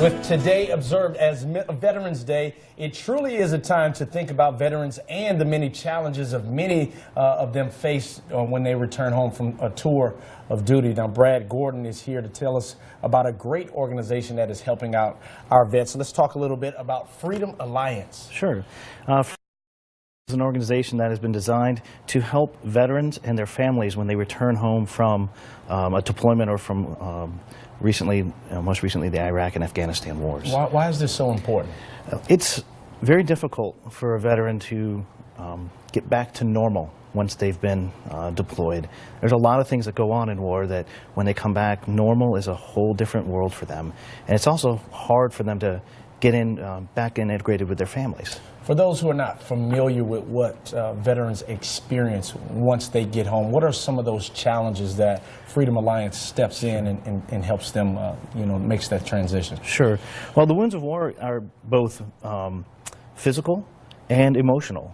With today observed as Veterans Day, it truly is a time to think about veterans and the many challenges of many of them face when they return home from a tour of duty. Now, Brad Gordon is here to tell us about a great organization that is helping out our vets. So let's talk a little bit about Freedom Alliance. Sure. Is an organization that has been designed to help veterans and their families when they return home from a deployment or from most recently the Iraq and Afghanistan wars. Why is this so important? It's very difficult for a veteran to get back to normal once they've been deployed. There's a lot of things that go on in war that when they come back, normal is a whole different world for them. And it's also hard for them to get back integrated with their families. For those who are not familiar with what veterans experience once they get home, what are some of those challenges that Freedom Alliance steps in and helps them, makes that transition? Sure. Well, the wounds of war are both physical and emotional.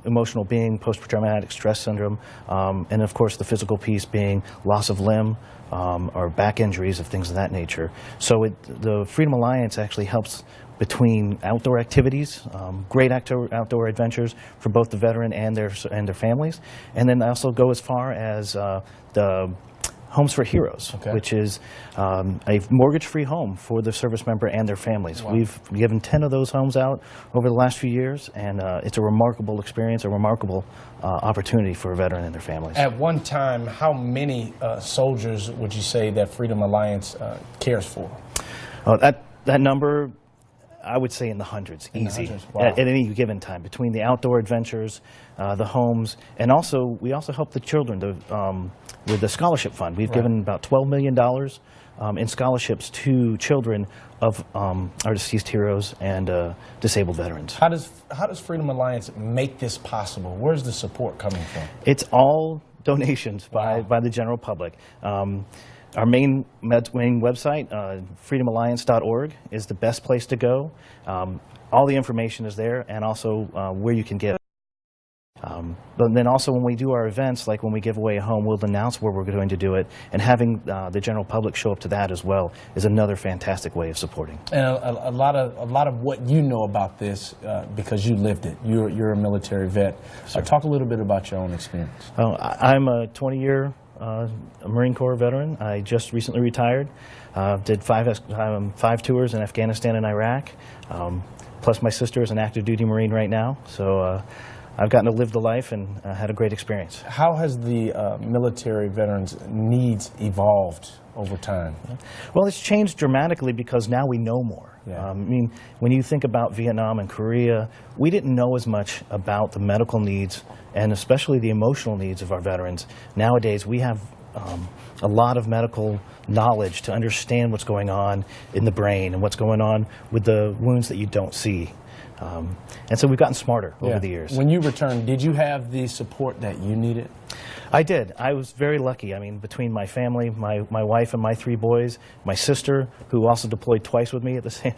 Emotional being post-traumatic stress syndrome, and of course the physical piece being loss of limb or back injuries of things of that nature. So the Freedom Alliance actually helps between outdoor activities, great outdoor adventures for both the veteran and their families, and then also go as far as the Homes for Heroes, which is a mortgage-free home for the service member and their families. Wow. We've given 10 of those homes out over the last few years, and it's a remarkable experience, a remarkable opportunity for a veteran and their families. At one time, how many soldiers would you say that Freedom Alliance cares for? That number, I would say in the hundreds, easy, Wow. at any given time, between the outdoor adventures, the homes, and we also help the children with the scholarship fund. We've given about $12 million in scholarships to children of our deceased heroes and disabled veterans. How does Freedom Alliance make this possible? Where's the support coming from? It's all donations by the general public. Our main website, freedomalliance.org, is the best place to go. All the information is there, and also where you can give. But then also when we do our events, like when we give away a home, we'll announce where we're going to do it, and having the general public show up to that as well is another fantastic way of supporting. And a lot of what you know about this, because you lived it. You're a military vet. So talk a little bit about your own experience. I'm a 20-year Marine Corps veteran. I just recently retired. Did five tours in Afghanistan and Iraq. Plus my sister is an active duty Marine right now. So I've gotten to live the life and had a great experience. How has the military veterans' needs evolved over time? Well, it's changed dramatically because now we know more. Yeah. I mean, when you think about Vietnam and Korea, we didn't know as much about the medical needs and especially the emotional needs of our veterans. Nowadays, we have a lot of medical knowledge to understand what's going on in the brain and what's going on with the wounds that you don't see. And so we've gotten smarter over the years. When you returned, did you have the support that you needed? I did. I was very lucky. I mean, between my family, my wife and my 3 boys, my sister, who also deployed twice with me at the same,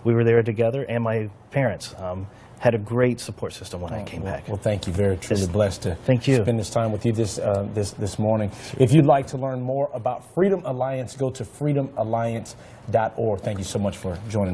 we were there together, and my parents had a great support system when I came back. Well, thank you. Very truly blessed to spend this time with you this morning. If you'd like to learn more about Freedom Alliance, go to freedomalliance.org. Thank you so much for joining us.